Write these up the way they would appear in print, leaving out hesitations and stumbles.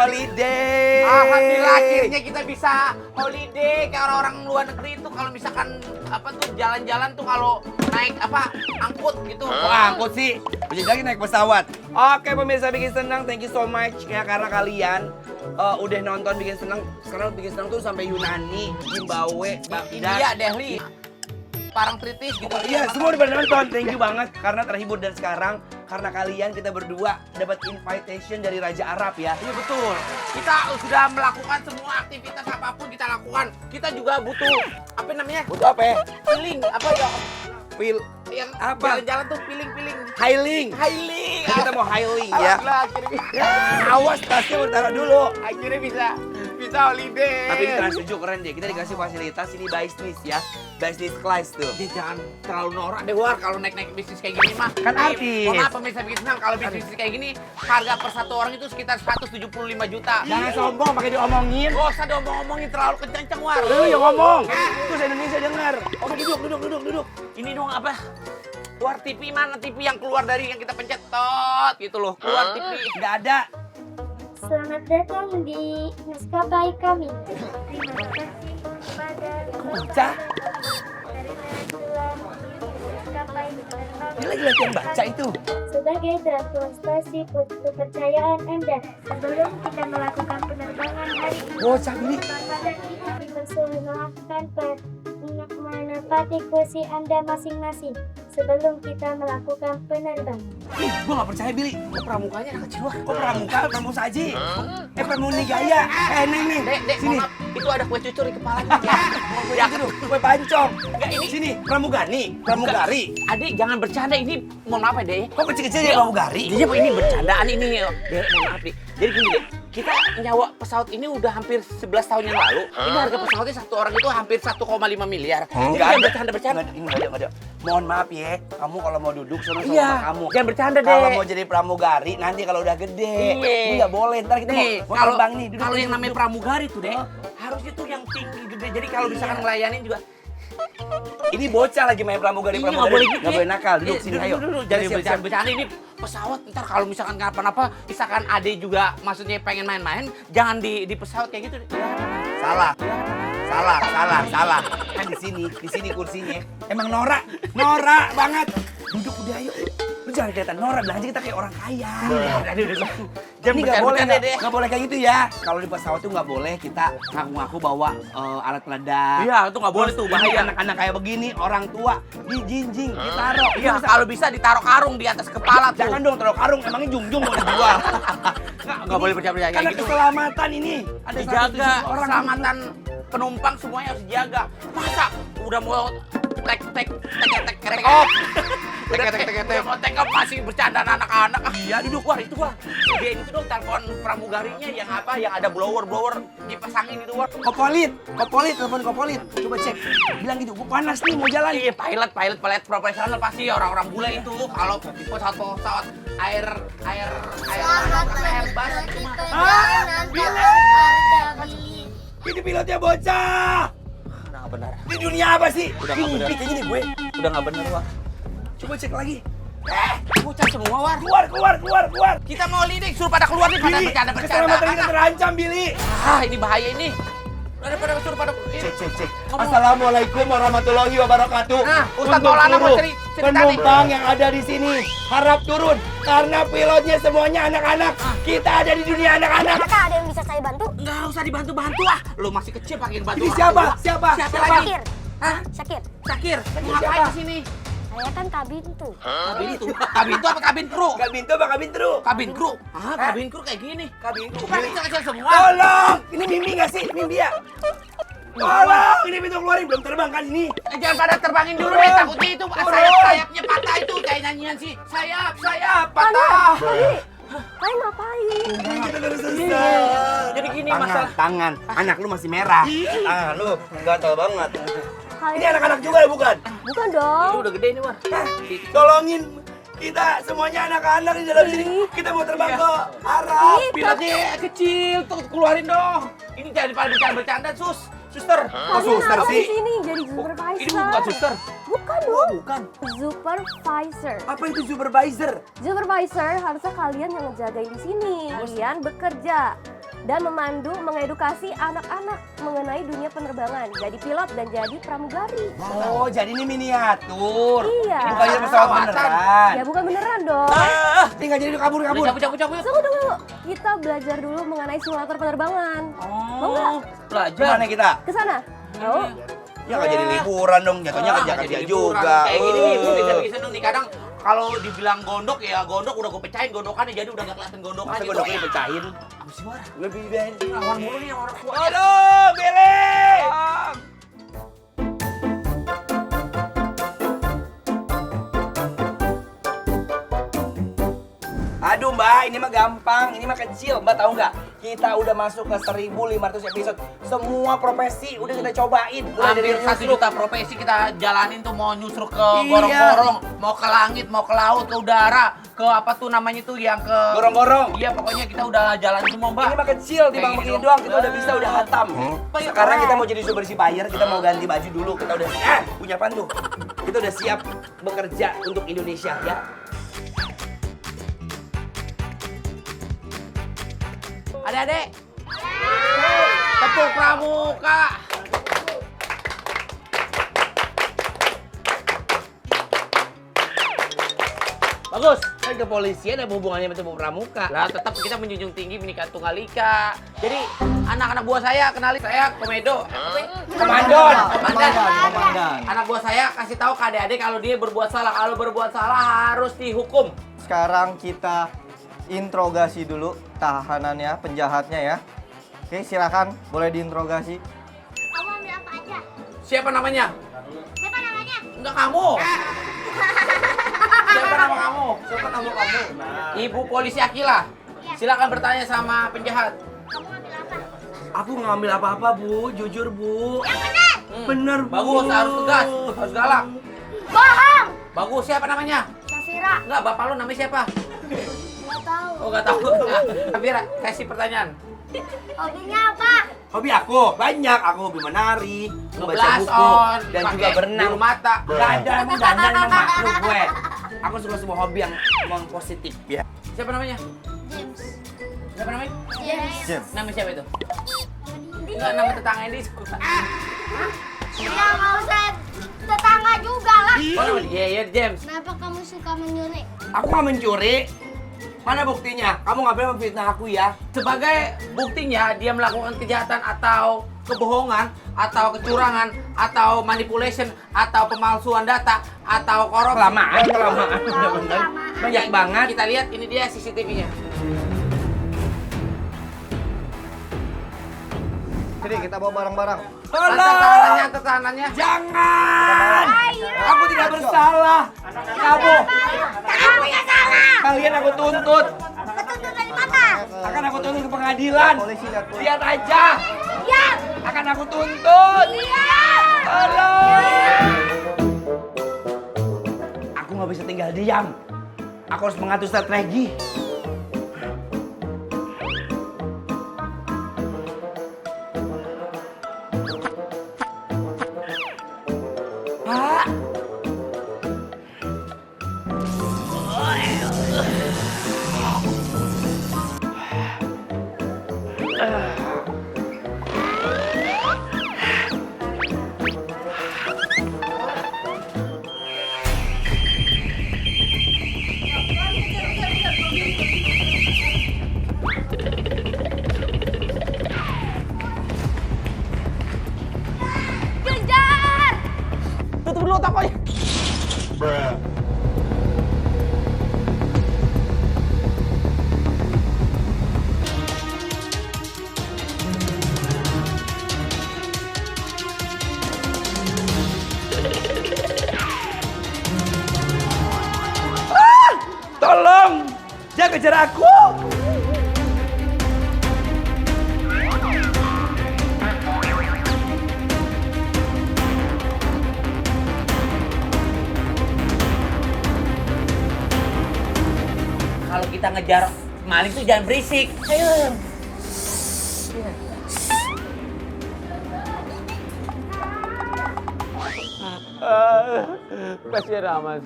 holiday. Alhamdulillah akhirnya kita bisa holiday kayak orang-orang luar negeri itu kalau misalkan apa tuh jalan-jalan tuh kalau naik apa angkut gitu. Wah, angkut sih. Bisa lagi naik pesawat. Oke pemirsa Bikin Senang, thank you so much ya karena kalian udah nonton Bikin Senang. Sekarang Bikin Senang tuh sampai Yunani, Zimbabwe, India, Delhi, Parangtritis gitu. Iya, semua udah pada nonton. Thank you banget karena terhibur dan sekarang karena kalian kita berdua dapat invitation dari Raja Arab ya. Iya betul. Kita sudah melakukan semua aktivitas apapun kita lakukan. Kita juga butuh apa namanya? Butuh apa ya? Feeling apa ya? Feel Yang apa? jalan-jalan tuh feeling. Highling. Highling. Kita mau highling ya. Alhamdulillah akhirnya. Awas tasnya mau taruh dulu. Akhirnya bisa holiday. Tapi ini Trans 7 keren deh. Kita dikasih fasilitas ini business ya. Business class tuh. Dia jangan terlalu norak deh War kalau naik bisnis kayak gini mah. Kan artis. Mohon maaf pemirsa Bikin Senang kalau bisnis kayak gini harga per satu orang itu sekitar 175 juta. Jangan sombong pakai diomongin. Gak usah diomong-omongin terlalu kencang War. Lu yang ngomong. Terus Indonesia dengar. Oke, duduk. Ini dong apa? Keluar TV mana TV yang keluar dari yang kita pencet tot gitu loh. Keluar TV. Enggak ada. Selamat datang di maskapai kami. Terima kasih kepada Baca. maskapai Dia lagi latihan baca itu. sebagai transportasi kepercayaan Anda. Sebelum kita melakukan penerbangan hari ini, Bocah ini. makanan kita dipersilahkan menepati kursi Anda masing-masing sebelum kita melakukan penerbangan. Ih, gua gak percaya Billy. Kok pramukanya anak kecil War? Kok pramuka, pramu saji? Pramuni gaya. Neng nih. Dek, Sini. mohon maaf, itu ada kue cucur di kepalanya ya. Ya, aduh, kue pancong. Enggak ini. Sini, pramugani, pramugari. Adik jangan bercanda ini. Mohon maaf ya, Dek. Kok kecil-kecil ya pramugari? Iya, ini bercandaan ini. Dek, mohon maaf, Dek. Jadi gini, Dek. Kita nyawa pesawat ini udah hampir 11 tahun yang lalu. Ini harga pesawatnya satu orang itu hampir 1,5 miliar. Jadi Nggak jangan ada. bercanda-bercanda. Ini nggak ada. Mohon maaf ya, kamu kalau mau duduk sama Iya, kamu. jangan bercanda, Dek. Kalau mau jadi pramugari, nanti kalau udah gede. Iya. Ini nggak boleh, ntar kita Nih, mau kalau terbang nih. Duduk, kalau yang duduk, namanya duduk. pramugari tuh, Dek, harusnya tuh yang tinggi gede. Jadi kalau misalkan ngelayanin juga Ini bocah lagi main pramugari. ini nggak boleh gitu. Nggak boleh nakal. Duduk Eh, sini, ayo. Duduk. Jangan Siap-siap. bercanda ini pesawat. Ntar kalau misalkan kenapa-napa, misalkan Ade juga maksudnya pengen main-main, jangan di pesawat kayak gitu. Salah. Kan di sini kursinya. Emang norak banget. Duduk udah ayo. Lu jangan kelihatan norak, bilang aja kita kayak orang kaya. Jangan Ini nggak boleh, bercanda, Dek. nggak boleh kayak gitu ya. Kalau di pesawat tuh nggak boleh kita ngaku-ngaku bawa alat peledak. Iya, itu nggak boleh tuh, Ini bahaya. anak-anak kayak begini, orang tua dijinjing, ditaruh. Iya, kalau bisa ditaruh karung di atas kepala tuh. Jangan dong taruh karung, emangnya jungjung mau dijual. Nggak boleh percaya kayak Karena gitu. keselamatan ini. Ada Dijaga 170 orang. keselamatan penumpang semuanya harus dijaga. Masa udah mau tek off. Udah mau take off masih bercanda anak-anak. Iya, duduk. Wah, itu Wah. Dia itu dong telepon pramugarinya yang apa? Yang ada blower dipasangin itu Wah. Kopolit, telepon kopolit. Coba cek. Bilang gitu, gua panas nih mau jalan. Iya, pilot profesional pasti orang-orang bule itu. Kalau pesawat air Airbus itu mah. Ini pilotnya bocah. Udah nggak benar. Di dunia apa sih? Udah nggak benar. Kayaknya nih gue. Udah nggak benar Wah. Coba cek lagi. Bocah semua War. Keluar. Kita mau lidik, suruh pada keluar nih pada Billy, bercanda-bercanda. keselamatan kita terancam, Billy. Ah, ini bahaya ini. Pada suruh pada Cek. Assalamualaikum warahmatullahi wabarakatuh. Nah, Ustaz Untuk Maulana mau seluruh cerita nih. penumpang yang ada di sini harap turun karena pilotnya semuanya anak-anak. Kita ada di dunia anak-anak. Apakah ada yang bisa saya bantu? Enggak usah dibantu-bantu ah. Lu masih kecil pakai bantu. Ini orang siapa? tua. Siapa? lagi? Syakir. Hah? Syakir. Sakir. Mau ngapain siapa? di sini? Saya kan kabin tuh. Kabin itu. Kabin itu apa kabin kru? Kabin tuh apa kabin truk? Kabin kru. Ah, kabin kru kayak gini. Kabin truk. Bukan kecil-kecil semua. Tolong! Ini Mimpi nggak sih? Mimpi ya? Tolong! Ini pintu keluarin, belum terbang kan ini? Jangan pada terbangin dulu deh, takutnya itu sayapnya patah itu kayak nyanyian sih. Sayap. Patah! Kalian ngapain? Kita terus susah. Jadi gini Tangan, masalah. tangan. Anak lu masih merah. Tangan lu gatal banget. Ini Kalian anak-anak juga ya bukan? bukan dong. Ini udah gede nih, War. Tolongin kita semuanya anak-anak di dalam sini. Kita mau terbang ke Arab. Pilotnya kecil, tuh keluarin dong. Ini jangan pada bercanda, Suster. Oh, Kalian suster apa sih. di sini jadi supervisor? Ini bukan suster. Bukan Oh, dong. bukan. Supervisor. Apa itu supervisor? Supervisor harusnya kalian yang ngejagain di sini. Kalian bekerja. dan memandu mengedukasi anak-anak mengenai dunia penerbangan. Jadi pilot dan jadi pramugari. Oh, jadi ini miniatur. Iya. Ini bukan pesawat beneran. Ya bukan beneran dong. Ini nggak jadi kabur. Cabut. Tunggu. Kita belajar dulu mengenai simulator penerbangan. Mau nggak? Belajar. Kemana kita? Ke sana? Mau? Ya nggak jadi liburan dong, jatuhnya kerja juga. Kayak gini nih, gue bisa dong nih. Kadang kalau dibilang gondok ya gondok udah gue pecahin gondokannya, jadi udah gak kelihatan gondokan. Masa gitu. gondoknya dipecahin? Apa sih Mar? Lebih baik. Lawan mulu nih orang tua. Aduh, Billy! Aduh Mbak, ini mah gampang, ini mah kecil. Mbak tahu nggak? Kita udah masuk ke 1.500 episode. Semua profesi udah kita cobain. Mulai dari Hampir 1 nyusruk. juta profesi kita jalanin tuh, mau nyusruk ke Iya. gorong-gorong, mau ke langit, mau ke laut, ke udara, ke apa tuh namanya tuh yang ke Gorong-gorong. Iya, pokoknya kita udah jalan semua, Mbak. Ini mah kecil, timbang Kayak begini gitu. doang. Kita udah bisa, udah hatam. ya? Sekarang kita mau jadi super supplier, kita mau ganti baju dulu. Kita udah, punya apaan tuh? Kita udah siap bekerja untuk Indonesia, ya. Adik-adik. Tepuk pramuka. Bagus. Kan kepolisian ada hubungannya sama tepuk pramuka. Lah tetap kita menjunjung tinggi Bhinneka Tunggal Ika. Jadi anak-anak buah saya kenalin, saya Komedo. Komandon. Komandan. Anak buah saya kasih tahu ke adik-adik kalau dia berbuat salah. Kalau berbuat salah harus dihukum. Sekarang kita interogasi dulu tahanannya, penjahatnya ya. Oke, silakan boleh diinterogasi. Kamu ambil apa aja? Siapa namanya? Siapa namanya? Enggak kamu. Siapa nama kamu? Siapa nama kamu? Ibu polisi Akila. Silakan bertanya sama penjahat. Kamu ambil apa? Aku nggak ngambil apa-apa, Bu. Jujur, Bu. Yang benar! Bener, Bu. Bagus, harus tegas, harus galak. Bohong! Bagus, siapa namanya? Safira. Enggak, bapak lu namanya siapa? Nggak tahu. Oh, enggak tahu. Safira, kasih pertanyaan. Hobinya apa? Hobi aku banyak. Aku hobi menari, membaca Ngeblas buku, on, dan pakai juga berenang. bulu mata. Gak ada, emang dandan sama makhluk gue. Aku suka semua hobi yang positif, ya. Siapa namanya? James. Siapa namanya? James. Nama siapa itu? Enggak, nama tetangga ini suka. Ya nggak usah tetangga juga lah. Oh, nama dia, iya, James. Kenapa kamu suka menyulik? Aku nggak mencuri. Mana buktinya? Kamu nggak boleh memfitnah aku ya. Sebagai buktinya dia melakukan kejahatan atau kebohongan atau kecurangan atau manipulation atau pemalsuan data atau korupsi. Kelamaan. Bener-bener. Banyak banget. Kita lihat ini dia CCTV-nya. Sini kita bawa barang-barang. Tolong! Tahanannya. Jangan! Aku tidak bersalah. Kamu. Kamu yang salah. Kalian aku tuntut. Ketuntut dari mana? Akan aku tuntut ke pengadilan. Polisi lihat polisi. Lihat aja. Diam. Akan aku tuntut. Diam. Tolong! Aku nggak bisa tinggal diam. Aku harus mengatur strategi. Pak. Kejar. Tutup dulu tokonya. Tolong! Jangan kejar aku! Kalau kita ngejar maling tuh jangan berisik. Ayo. Kasihan amat.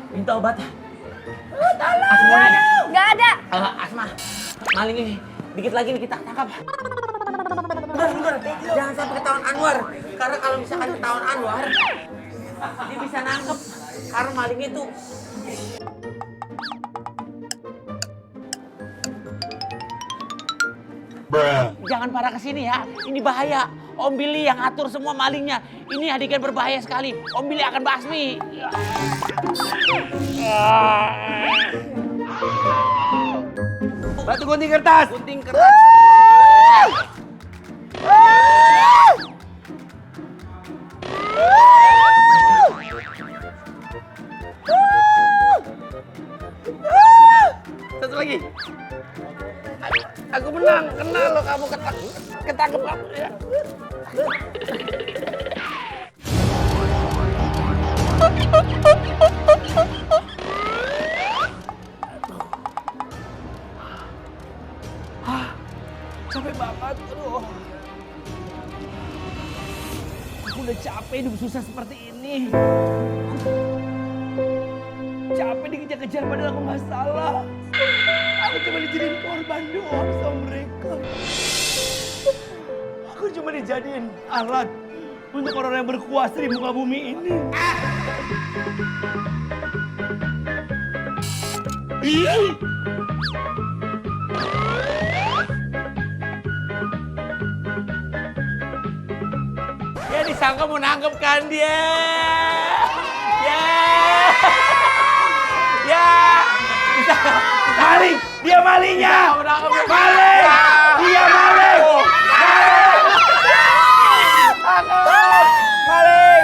Minta obat. Tolong. Nggak ada. Asma, maling ini dikit lagi nih kita tangkap. Bener, jangan sampai ketahuan Anwar. Karena kalau misalkan ketahuan Anwar, dia bisa nangkep. Karena malingnya itu jangan pada kesini ya, ini bahaya. Om Billy yang atur semua malingnya. Ini adegan berbahaya sekali. Om Billy akan basmi. Batu gunting kertas. Gunting keras. Satu lagi. Aku menang. Kena lo kamu ketangkep kamu ya. Capek banget, aduh. Aku udah capek hidup susah seperti ini. Capek dikejar-kejar padahal aku nggak salah. Aku cuma dijadiin korban doang sama mereka. Aku cuma dijadiin alat untuk orang yang berkuasa di muka bumi ini. Ya disangka mau nangkep kan dia. Ya. Ya. Maling! Dia malingnya! Menangkep. Maling! Dia maling! Maling!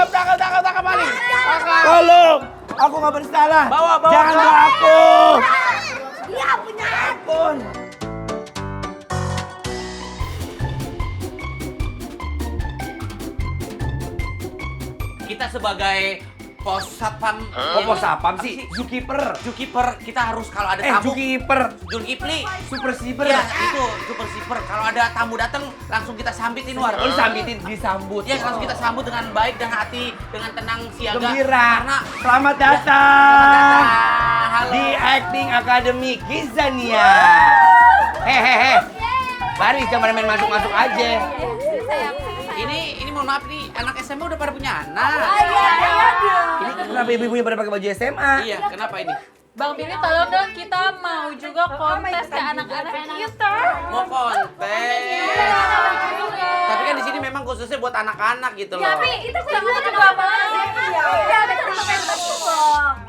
Tangkap maling. Tangkap. Tolong! Aku nggak bersalah! Bawa. Jangan bawa aku! Iya punya. Ampun! Kita sebagai pos satpam. Pos sapam sih? Zookeeper! Zookeeper, kita harus kalau ada tamu. Zookeeper! Zulkifli. Super Seeper! Iya, itu super super. Kalau ada tamu datang, langsung kita sambitin War. Lu sambitin, disambut. Ya, langsung kita sambut dengan baik dan hati, dengan tenang siaga. Gembira! Karena Selamat datang! halo. Di Acting Academy Kizania. Hehehe. Baris jangan main masuk-masuk aja. ini mohon maaf nih, anak SMA udah pada punya anak. Ini kenapa ibu-ibunya pada pakai baju SMA? Iya, kenapa ini? Bang Billy tolong dong, kita mau juga kontes ke anak-anak kita. Mau kontes. Tapi kan di sini memang khususnya buat anak-anak gitu loh. Tapi kita kurang apa lagi? Iya,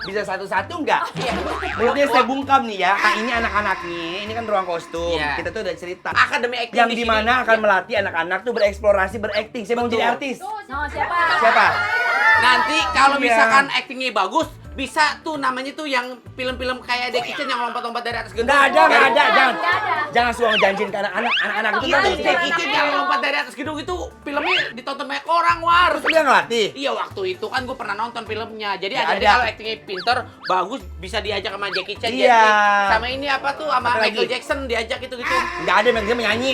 Bisa satu-satu nggak? Menurutnya saya bungkam nih ya. Nah, ini anak-anaknya, ini kan ruang kostum. Iya. Kita tuh udah cerita. Akademi acting Yang di sini. dimana akan melatih anak-anak tuh bereksplorasi, berakting. Saya mau Betul. jadi artis. Siapa? Siapa? Nanti kalau Iya. misalkan actingnya bagus, bisa tuh namanya tuh yang film-film kayak The Kitchen yang lompat-lompat dari atas gedung. Nggak ada. Jangan suka ngejanjiin ke anak-anak. Anak-anak itu Itu nanti. The Kitchen yang lompat dari atas gedung itu filmnya ditonton banyak orang, War. Terus dia ngelatih. Iya, waktu itu kan gue pernah nonton filmnya. Jadi Ya, ada ada. kalau actingnya pinter, bagus, bisa diajak sama Jackie Chan. Iya. Jet Li. Sama ini apa tuh, sama Apa Michael lagi? Jackson diajak gitu-gitu. Nggak ada yang dia menyanyi.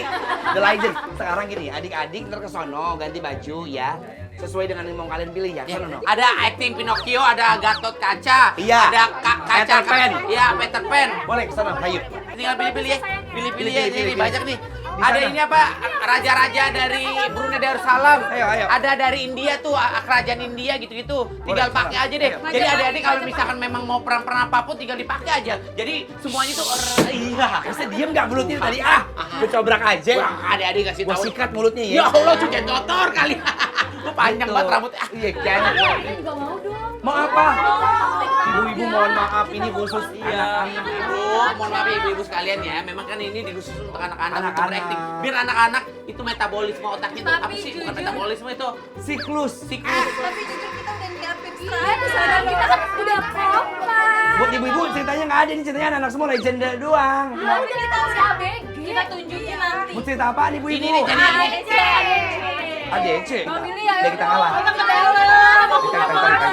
The Legend. Sekarang gini, adik-adik ntar ke sono ganti baju ya. Sesuai dengan yang mau kalian pilih ya. Ya, Sono, no. ada acting Pinocchio, ada Gatot Kaca, Iya. ada Kaca Peter Pan. Iya, Peter Pan. Boleh ke sono, ayo. Tinggal pilih-pilih ya. Pilih-pilih ya. Pilih, Ini pilih. banyak nih. Di Ada sana. ini apa? Raja-raja dari Brunei Darussalam. Ayo. Ada dari India tuh, kerajaan India gitu-gitu. Tinggal Boleh, pakai sana. aja deh. Ayo. Jadi adik-adik kalau misalkan memang mau peran-peran apapun tinggal dipakai aja. Jadi semuanya tuh Iya, masa diem nggak mulutnya tadi? Gue cobrak aja. Wah, adik-adik kasih Gua tahu. sikat mulutnya ya. Ya Allah, cuci kotor kali. Lu panjang Gitu. banget rambutnya. Iya kan? Juga mau dong. Mau apa? Ibu-ibu mohon maaf, ini khusus Iya, anak-anak. ibu, mohon maaf ya ibu-ibu sekalian ya. Memang kan ini dikhusus untuk anak-anak untuk Anak-anak. berakting. Biar anak-anak itu metabolisme otaknya itu apa Tapi sih? Bukan jujur- metabolisme itu Siklus. siklus. Tapi jujur kita udah nyiapin sadar kita kan udah kompak. Buat ibu-ibu ceritanya nggak ada, ini ceritanya anak semua legenda doang. Tapi kita harus ABG. Kita tunjukin nanti. Mau cerita apa nih ibu-ibu? Ini nih, jadi ini. ADC. Bang Billy ya. Udah kita kalah. Kita ke dalam.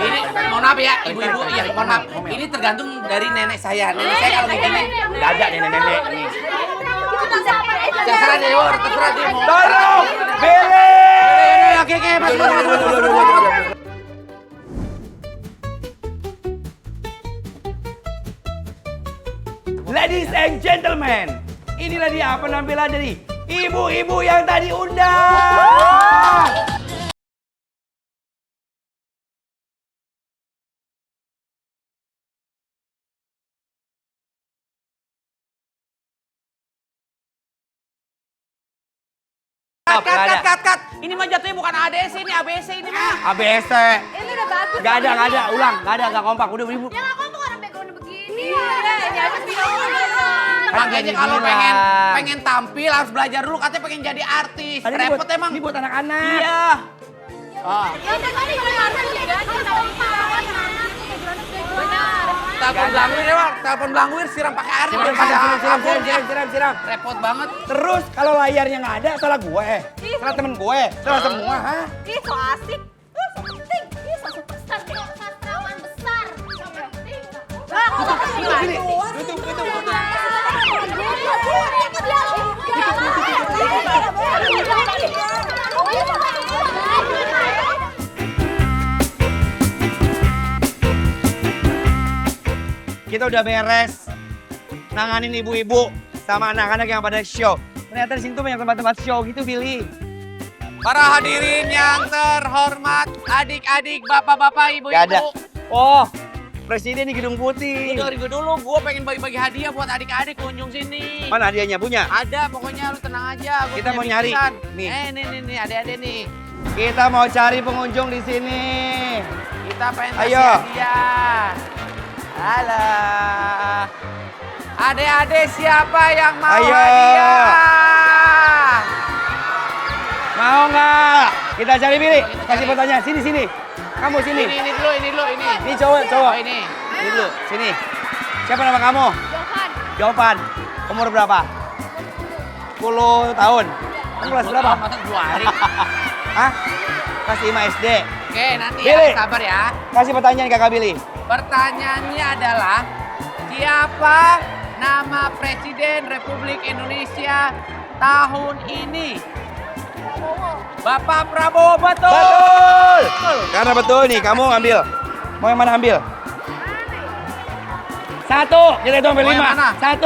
Ini mohon maaf ya, ibu-ibu, ya mohon maaf. Ini tergantung dari nenek saya. Nenek saya kalau begini, Nggak ada nenek-nenek nih. Kita sampai aja. terserah dia, War, terserah dia mau. Tolong! Bele! Oke, masuk. and gentlemen, inilah dia penampilan dari ibu-ibu yang tadi undang. Cut. Ini mah jatuhnya bukan ADC, ini ABC ini mah. ABS. Ini udah bagus. Gak ada, ulang. Gak kompak. Udah ibu. Ya nggak kompak orang background begini. Ini aja Makanya kalau pengen tampil harus belajar dulu, katanya pengen jadi artis. Repot emang. Ini buat anak-anak. Iya. Ya udah tadi kalau Marcel juga benar. Telepon Blangwir siram pakai air. Siram. Repot banget. Terus kalau layarnya nggak ada, salah gue. Salah temen gue. Salah semua, ha? Ih, so asik. So penting. Ih, so superstar deh. Sastrawan besar. So penting. Kita udah beres nanganin ibu-ibu sama anak-anak yang pada show. Ternyata di sini tuh banyak tempat-tempat show gitu, Billy. Para hadirin yang terhormat, adik-adik, bapak-bapak, ibu-ibu. Gak ada. Oh, presiden di Gedung Putih. Dengerin gue dulu, gue pengen bagi-bagi hadiah buat adik-adik kunjung sini. Mana hadiahnya punya? Ada, pokoknya lu tenang aja. Gua Kita punya mau nyari. bingkisan. Nih. Nih, adik-adik nih. Kita mau cari pengunjung di sini. Kita pengen Ayo. kasih hadiah. Halo. Adik-adik siapa yang mau Ayo. hadiah? Mau nggak? Kita cari Billy. Kasih pertanyaan. Sini. Kamu sini. Ini dulu. Ini cowok. Oh, ini. Ini dulu. Sini. Siapa nama kamu? Jovan. Umur berapa? 10 tahun. Kamu kelas berapa? Masa 2 hari. Hah? Kelas 5 SD. Oke, nanti Billy. ya, sabar ya. Kasih pertanyaan kakak Billy. Pertanyaannya adalah, siapa nama Presiden Republik Indonesia tahun ini? Bapak Prabowo, betul. Betul. Karena betul nih, kamu ambil. Mau yang mana ambil? 1, kita hitung sampai Mau yang 5. mana? 1,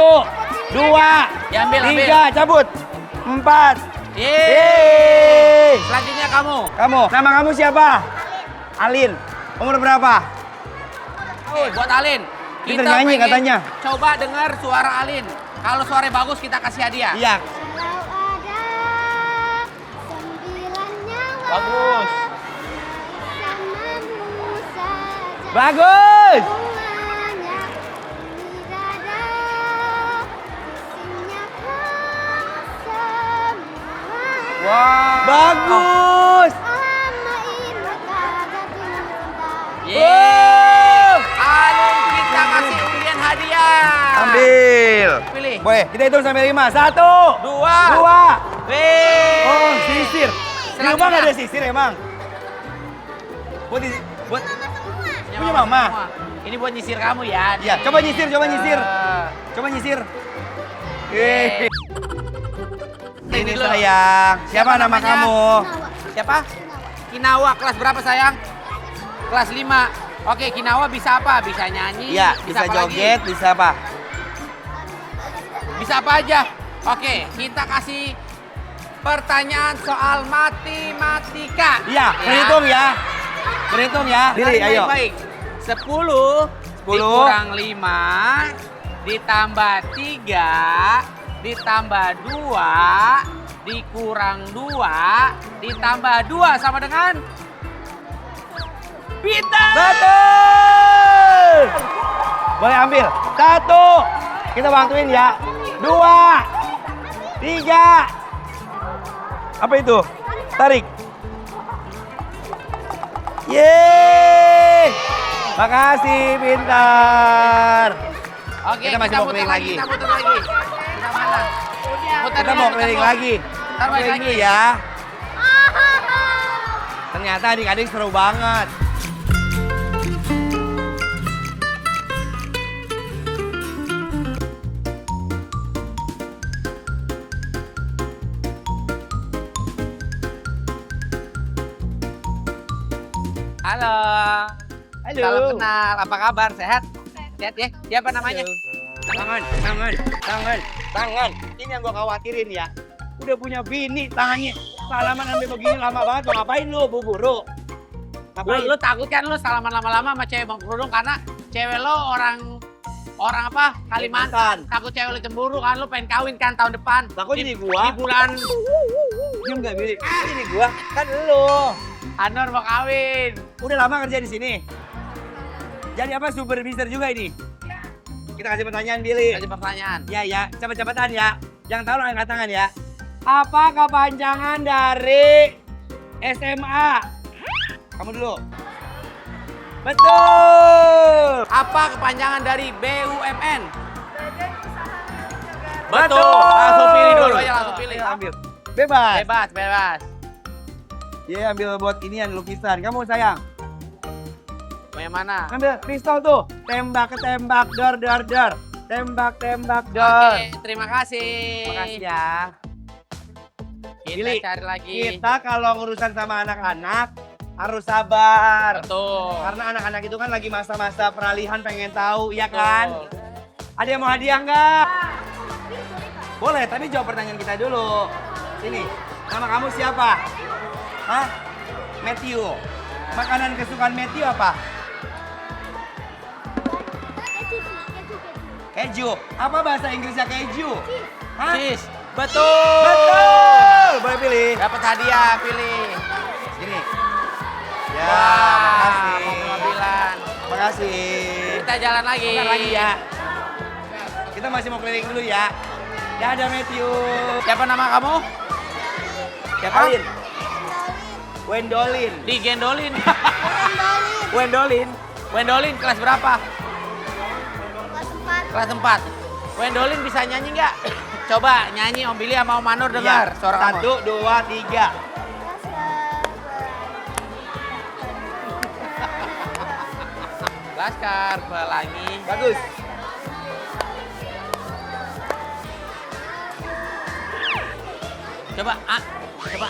2, Diambil, 3, cabut. 4. Yeay. Yeay. Selanjutnya kamu. Kamu, nama kamu siapa? Alin. Umur berapa? Buat Alin. Kita nyanyi pengen katanya. Coba dengar suara Alin. Kalau suaranya bagus kita kasih hadiah. Iya. Kalau ada 9 nyawa Bagus. bersamamu saja. Bagus. Semuanya di dada. Isinya kamu semua. Wow. Bagus. Lama ini kagak cinta. Yeay. Alin, kita kasih undian hadiah. Ambil. Pilih. Boleh, kita hitung sampai 5. 1, 2. 2. Wih. Oh, sisir. Di rumah Selanjutnya. nggak ada sisir emang? Buat punya mama. Ini buat nyisir kamu ya. Iya, coba nyisir. Coba nyisir. Eh. Ini dulu. sayang. Siapa nama namanya? kamu? Siapa? Kinawa, kelas berapa sayang? Kelas 5. Oke, Kinawa bisa apa? Bisa nyanyi, Iya, bisa apa joget, lagi? bisa apa? Bisa apa aja? Oke, kita kasih pertanyaan soal matematika. Iya, berhitung ya. Berhitung ya. Pilih, ayo. Baik. 10 dikurang 5 ditambah 3 ditambah 2 dikurang 2 ditambah 2 sama dengan pintar. Betul. Boleh ambil. 1. Kita bantuin ya. 2. 3. Apa itu? Tarik. Yeay. Makasih, pintar. Oke, Kita masih mau muter keliling lagi. Kita muter lagi. Kita mana? Muter Kita dulu, mau muter keliling dulu. lagi. Ntar balik Keliling lagi. dulu ya. Ternyata adik-adik seru banget. Halo. Halo. Salam kenal. Apa kabar? Sehat? Sehat ya? Siapa namanya? Tangan. Ini yang gua khawatirin ya. Udah punya bini, tangannya salaman sampai begini lama banget. Mau ngapain lu, Bu Guru? Lu takut kan lu salaman lama-lama sama cewek Bang Kerudung karena cewek lo orang apa? Kalimantan. Takut cewek lo cemburu kan, lu pengen kawin kan tahun depan. Lah kok jadi gua? Di bulan Diam gak, Billy? Ini gua, kan lu. Anwar mau kawin. Udah lama kerja di sini. Jadi apa, supervisor juga ini? Kita kasih pertanyaan, Billy. Kasih pertanyaan. Ya, cepet-cepetan ya. Yang tahu lo angkat tangan ya. Apa kepanjangan dari SMA? Kamu dulu. Betul. Apa kepanjangan dari BUMN? Betul. Langsung pilih dulu aja, langsung pilih. Ambil. Bebas. Bebas. Dia ambil buat inian lukisan. Kamu sayang. Mau yang mana? Ambil pistol tuh. Tembak, dor. Tembak, dor. Oke, terima kasih. Makasih ya. Kita Billy, cari lagi. Kita kalau ngurusan sama anak-anak harus sabar. Betul. Karena anak-anak itu kan lagi masa-masa peralihan pengen tahu, ya kan? Betul. Ada yang mau hadiah nggak? Boleh, tapi jawab pertanyaan kita dulu. Sini, nama kamu siapa? Hah? Matthew. Makanan kesukaan Matthew apa? Keju. Apa bahasa Inggrisnya keju? Hah? Cheese. Betul. Betul. Boleh pilih. Dapat hadiah, pilih. Sini. Ya, Wah, makasih. mobil-mobilan. Makasih. Kita jalan lagi. Bentar lagi ya. Kita masih mau keliling dulu ya. Dadah Matthew. Siapa nama kamu? Siapa? Alin. Wendolin. Digendolin. Wendolin. Wendolin kelas berapa? Kelas 4. Kelas 4. Wendolin bisa nyanyi nggak? Coba nyanyi Om Billy sama Om Manur dengar Ya, suara kamu. 1, 2, 3. Laskar Pelangi. Bagus. Coba, coba.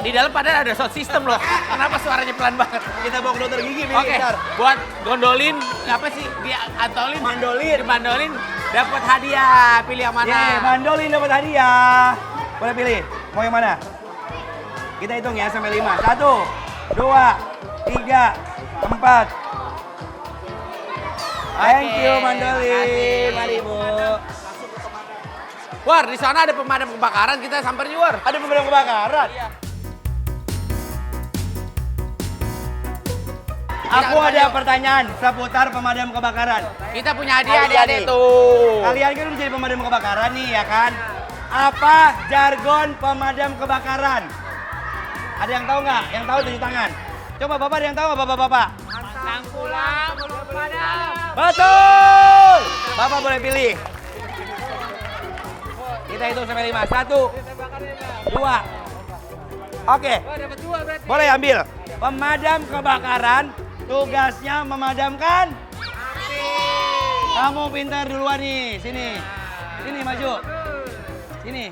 Di dalam padahal ada sound system loh. Kenapa suaranya pelan banget? Kita bawa ke dokter gigi, Billy. Oke, Bentar. buat gondolin apa sih? Dia antolin, mandolin dapat hadiah. Pilih yang mana? Yeay, mandolin dapat hadiah. Boleh pilih. Mau yang mana? Kita hitung ya sampai 5. 1, 2, 3, 4. Thank you, mandolin. Kasih. Mari, Bu. War, di sana ada pemadam kebakaran, kita samperin War. Ada pemadam kebakaran? Iya. Aku ada pertanyaan seputar pemadam kebakaran. Kita punya hadiah, Hadiah adik-adik nih. tuh. Kalian kan menjadi pemadam kebakaran nih, ya kan? Apa jargon pemadam kebakaran? Ada yang tahu nggak? Yang tahu tunjuk tangan. Coba Bapak ada yang tahu nggak, Bapak-bapak? Pulang, belum padam. Betul! Bapak boleh pilih. Kita hitung sampai 5. 1, 2. Oke. Boleh ambil. Pemadam kebakaran tugasnya memadamkan api. Kamu pintar duluan nih. Sini. Sini maju. Sini.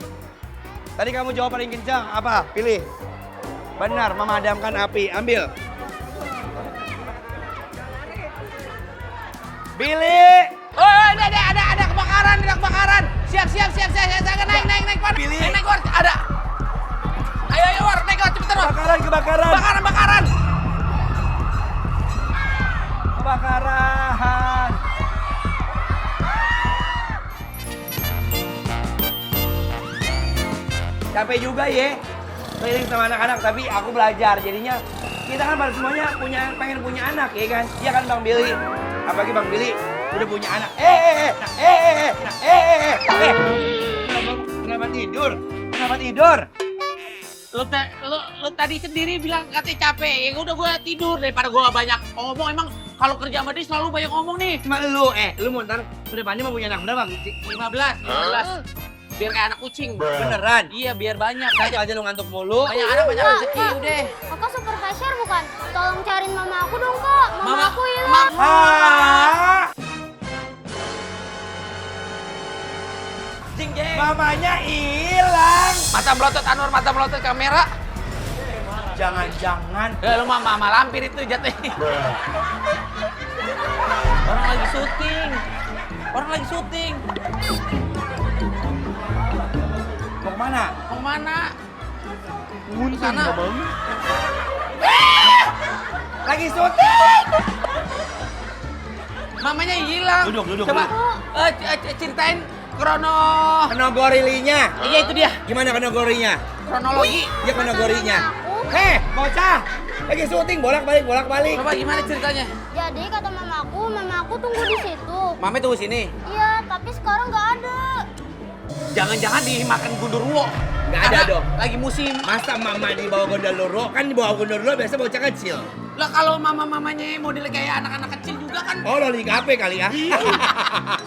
Tadi kamu jawab paling kencang. Apa? Pilih. Benar, memadamkan api. Ambil. Billy. Oh, ada kebakaran. Siap. Naik, War. Pilih. Naik, War. Ada. Ayo, War, naik, War, cepetan, War. Kebakaran. Kebakaran. Capek juga ya, keliling sama anak-anak, tapi aku belajar. Jadinya kita kan pada semuanya pengen punya anak, ya kan? Iya kan Bang Billy? Apalagi Bang Billy udah punya anak. Kenapa tidur? Kenapa tidur? Lu tadi sendiri bilang katanya capek. Ya udah gua tidur daripada gua banyak ngomong. Emang kalau kerja sama dia selalu banyak ngomong nih. Cuma lu mau ntar kedepannya mau punya anak berapa? 15. Biar kayak anak kucing. Beneran? Iya, biar banyak. Aja aja lu ngantuk mulu. Banyak anak, banyak rezeki udah. Kakak supervisor bukan? Tolong cariin mama aku dong, Kak. Mama aku hilang. Ah! Jing, jeng. Mamanya hilang. Mata melotot Anwar, mata melotot kamera. Jangan-jangan Lu mama lampir itu jatuhnya. Orang lagi syuting. Orang lagi syuting. Mau kemana? Mau kemana? Sana. Lagi syuting. Mamanya hilang. Duduk. Coba ceritain Kenogorilinya. Iya itu dia. Gimana kenogorinya? Kronologi. Ya kenogorinya. Heh, bocah. Lagi syuting bolak-balik. Coba gimana ceritanya? Jadi kata mamaku tunggu di situ. Mami tunggu sini. Iya, tapi sekarang nggak ada. Jangan-jangan dimakan gundurwo. Nggak ada dong. Lagi musim. Masa mama di bawah gondoloro? Kan di bawah gondoloro biasa bocah kecil. Lah kalau mama-mamanya model kayak anak-anak kecil juga kan. Oh, loli kafe kali ya.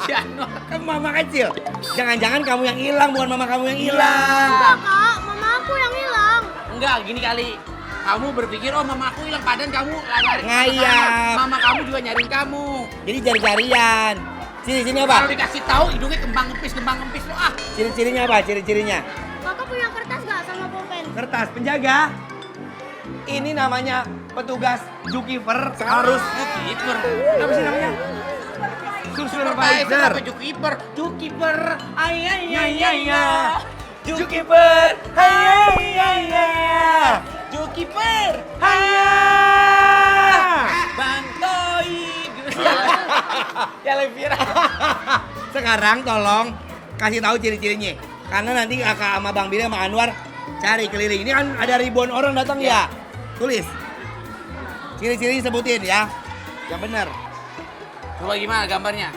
Si Anwar. Kan mama kecil. Jangan-jangan kamu yang hilang, bukan mama kamu yang hilang. Kak, mamaku yang hilang. Enggak, gini kali. Kamu berpikir, oh mama aku hilang, padahal kamu lari Ngayap. Mama kamu juga nyariin kamu. Jadi jari-jarian. Ciri-cirinya apa? Kalau dikasih tahu hidungnya kembang kempis lo ah. Ciri-cirinya apa? Ciri-cirinya. Kakak punya kertas nggak sama pulpen? Kertas penjaga. Ini namanya petugas Jukiper harus Jukiper. apa sih namanya? Supervisor. Apa Jukiper? Jukiper. Ya. Jukiper. Hai. Jukiper. Bang Toy. Ya lebih Sekarang tolong kasih tahu ciri-cirinya. Karena nanti kakak sama Bang Billy sama Anwar cari keliling. Ini kan ada ribuan orang datang ya. Tulis. Ciri-ciri sebutin ya. Yang benar. Coba gimana gambarnya?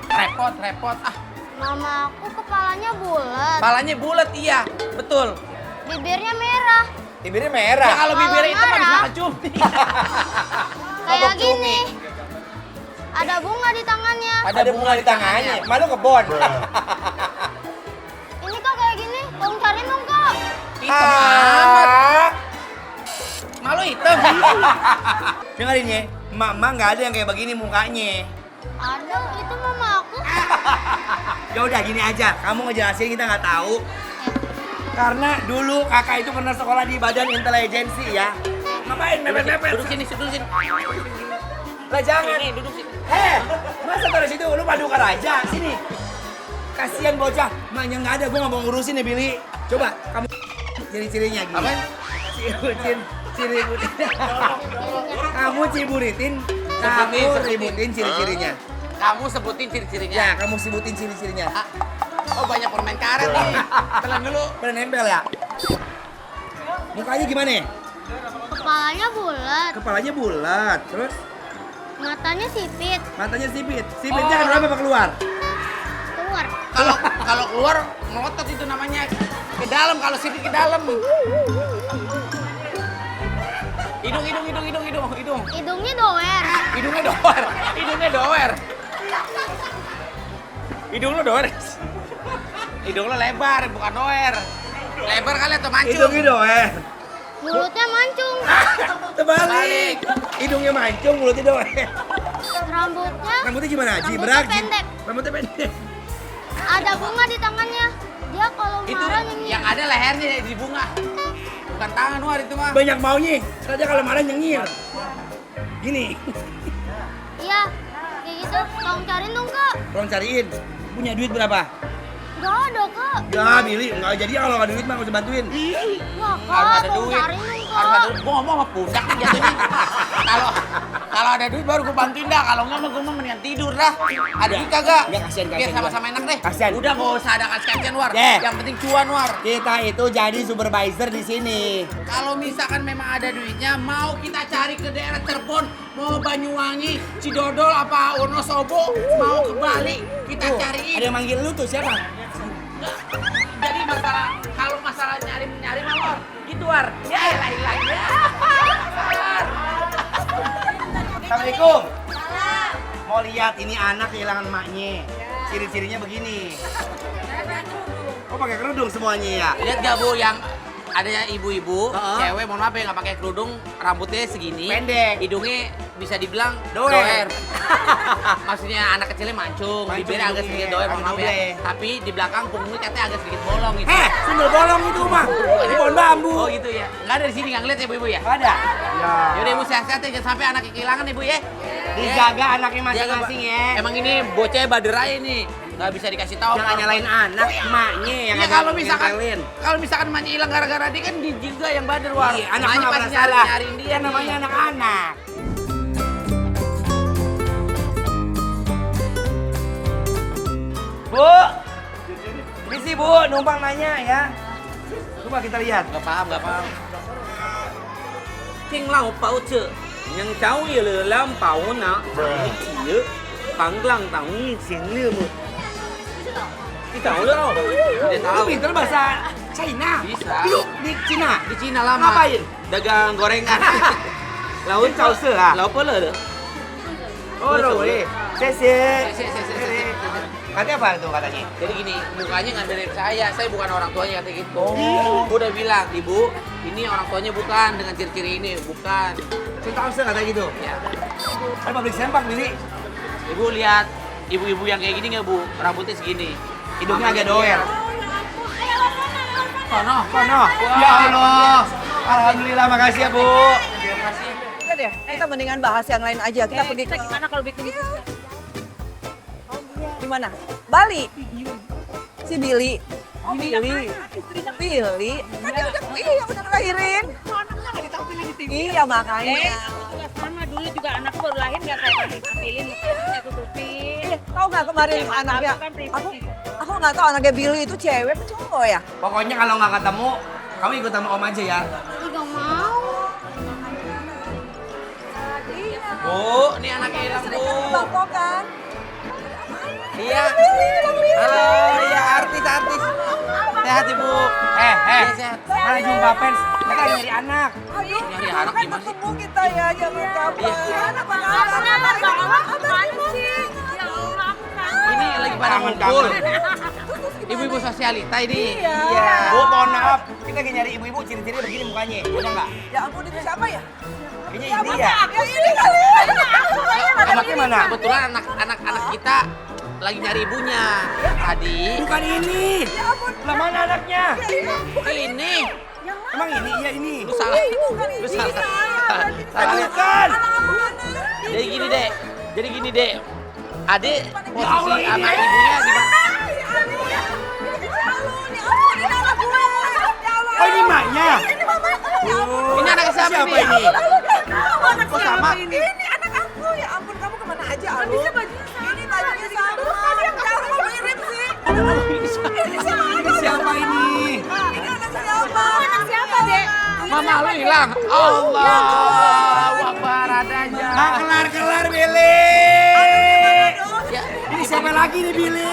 Repot ah. Mamaku kepalanya bulat, Kepalanya bulat iya, betul. bibirnya merah, Bibirnya Ya merah. kalau bibirnya itu marah. habis makan cumi. kayak gini. Ada bunga di tangannya. Ada bunga di tangannya. Malu kebon. Ini kok kayak gini, tolong cariin dong kak. Hitam amat. Malu hitam. Dengerin ya, mama nggak ada yang kayak begini mukanya. Ada, itu mama aku. Ya udah gini aja, kamu ngejelasin kita nggak tahu. Karena dulu kakak itu pernah sekolah di Badan Intelijensi ya. Ngapain mepet-mepet? Duduk sini. Lah jangan. Sini, duduk sini. Masa taruh situ? Lu paduka raja, sini. Kasihan bocah, maknya nggak ada, gue nggak mau ngurusin ya Billy. Coba kamu ciri-cirinya gini. Apaan? Ciri kamu ciburitin, kamu ributin ciri-cirinya. Kamu sebutin ciri-cirinya. Ya, kamu sebutin ciri-cirinya. Oh banyak permen karet nih. Telan dulu. Pernah nempel ya? Mukanya gimana? Kepalanya bulat, Kepalanya bulat, terus matanya sipit, matanya sipit. Sipitnya keluar apa keluar? keluar. Kalau keluar ngotot itu namanya ke dalam. Kalau sipit ke dalam. Hidung. Hidungnya doer. Hidungnya doer. Hidung lo doer. Hidung lo lebar, bukan doer. Lebar kali atau mancung? Hidungnya doer. Mulutnya mancung. Terbalik. Hidungnya mancung, mulutnya doer. Rambutnya Rambutnya gimana? Rambutnya Jibrak, pendek. Rambutnya pendek. ada bunga di tangannya. Dia kalau Itu marah nyengir. yang ada lehernya di bunga. Bukan tangan War itu mah. Banyak maunya. Saja kalau marah nyengir. Gini. Iya, kayak gitu. Tolong cariin dong kak. Tolong cariin. Punya duit berapa? Gak ada kak. Ya, Billy. Nggak jadi kalau nggak ada duit mah nggak usah bantuin. Wah Harus kak, ada tolong duit. cariin dong Harus ada kak. duit. Gua ngomong sama pundak nih jatuhnya. Kalau ada duit baru gua bantuin dah. Kalau nggak mah gua mah mendingan tidur dah. Ada duit kagak? Ya, kasihan Biar sama-sama enak deh. Kasihan. Udah nggak usah ada kasihan War. Deh. Yang penting cuan War. Kita itu jadi supervisor di sini. Kalau misalkan memang ada duitnya, mau kita cari ke daerah Cirebon, mau Banyuwangi, Cidodol, apa Wonosobo, mau ke Bali, kita Tuh, cariin. ada yang manggil lu tuh siapa? Nggak. Jadi kalau masalah nyari mah War, gitu War. Ya elah. Assalamualaikum. Mau lihat ini anak kehilangan emaknya. Ciri-cirinya begini. Oh pakai kerudung semuanya ya? Lihat gak Bu yang ada ibu-ibu, Heeh. cewek mohon maaf ya nggak pakai kerudung, rambutnya segini, Pendek. hidungnya bisa dibilang Doer. Maksudnya anak kecilnya mancung, bibirnya agak sedikit doer, mohon maaf ya. Tapi di belakang punggungnya katanya agak sedikit bolong gitu. Sundel bolong itu mah. Di pohon bambu. Oh gitu ya. Nggak ada di sini, nggak ngeliat ya Bu-ibu ya? Nggak ada. Ya. Yaudah Ibu sehat-sehat ya, jangan sampai anaknya kehilangan ya Bu ya. Dijaga anaknya masing-masing ya. Emang ini bocahnya bader aja nih. Nggak bisa dikasih tahu. Jangan nyalain anak, emaknya yang Ya ada kalau misalkan nempelin. emaknya hilang gara-gara dia kan dia juga yang bader war. Iya, anaknya Emaknya nggak pasti pernah salah. nyariin dia Kan nih. namanya anak-anak. Bu, misi Bu, numpang nanya ya. Coba kita lihat. Nggak paham. Ting lau pao ce, yang jauh ya lam pao na, ini cie, panglang tang yi xin le mu. Kita tahu loh. Tidak Lu tahu. pinter bahasa China. Bisa. Lu di Cina. Di Cina lama. Ngapain? Dagang gorengan. Laut Cao Se ah? Lau apa le? Oh, boleh. Sese. Se. Katanya apa tuh katanya? Jadi gini, mukanya nggak mirip saya bukan orang tuanya kata gitu. Oh. Gue udah bilang, Ibu, ini orang tuanya bukan dengan ciri-ciri ini, bukan. Cao Se kata gitu. Ya, Ada pabrik sempak Billy. Ibu lihat ibu-ibu yang kayak gini nggak Bu? Rambutnya segini. Hidungnya agak doer. Kono. Ya Allah. Alhamdulillah, makasih ya Bu. Udah deh, kita mendingan bahas yang lain aja. Kita pergi ke Gimana kalau bikin itu? di mana? Bali. Si Billy. Oh, Billy. Billy. Kan dia udah ngelahirin. Iya makanya. Sama dulu juga anakku baru lahir nggak saya ambilin, saya tutupin. Tahu nggak kemarin anaknya? Aku nggak tahu anaknya Billy itu cewek atau cowok ya? Pokoknya kalau nggak ketemu, kamu ikut sama Om aja ya. Nggak mau. Bu, ini anaknya hilang Bu. Toko kan? Iya. Halo, ya artis. Sehat Ibu. Sehat. Mana jumpa fans? Kita lagi nyari anak. Aduh, Nyari anak kan gimana sih? ketemu kita ya, jangan kabar. Iya. Anak mana sih? Ini lagi pada ngumpul. Ibu-ibu sosialita ini. Iya. Bu, mohon maaf. Kita lagi nyari ibu-ibu ciri-ciri begini mukanya. Ada nggak? Ya ampun, itu siapa ya? Kayaknya ini ya. Ya ini kali. Anaknya mana? Kebetulan anak kita lagi nyari ibunya. Tadi Bukan ini. Lah mana anaknya? ini. Emang ini? Iya ini. Lu salah. Lu salah. Salah. Bukan. Jadi gini, Dek. Adik posisi sama ibunya gimana? Oh ini maknya. Ini anak siapa Siapa ini? Anak Kok sama? Ini anak aku. Ya ampun, kamu kemana aja, Alu? Ini bajunya sama. Jauh kok mirip sih. Ini siapa? Siapa ini? Ini anak siapa? Anak siapa, Dek? Mama lu hilang. Allah, Akbar adanya. Nggak kelar-kelar Billy. Ya, Ini siapa lagi nih Billy?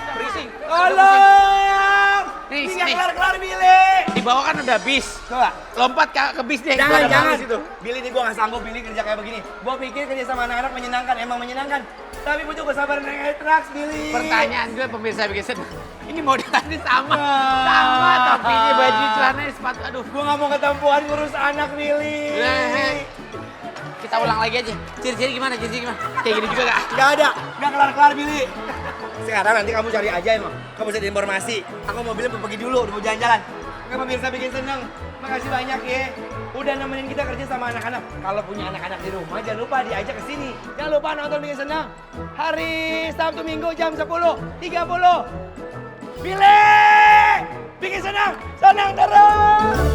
berising. Tolong. Nih, Ini sini. nggak kelar-kelar Billy. Di bawah kan udah bis. Coba. Lompat ke bis deh. Jangan, Gua ada jangan. bagus itu. Billy ini gue gak sanggup Billy kerja kayak begini. Gue pikir kerja sama anak-anak menyenangkan, emang menyenangkan. Tapi butuh kesabaran yang traks Billy. Pertanyaan gue pemirsa bikin senang. Ini modelannya sama. Sama, topinya, baju, celananya, sepatu. Aduh. Gue gak mau ketempuan ngurus anak Billy. Kita ulang lagi aja. Ciri-ciri gimana? Kayak gini juga gak? Gak ada, gak kelar-kelar Billy. Sekarang nanti kamu cari aja emang. Kamu bisa informasi. Aku mau bilang pergi dulu, udah mau jalan-jalan. Oke pemirsa bikin seneng. Makasih banyak ya. Udah nemenin kita kerja sama anak-anak. Kalau punya anak-anak di rumah jangan lupa diajak ke sini. Jangan lupa nonton bikin seneng. Hari Sabtu Minggu jam 10.30. Billy! Bikin seneng terus!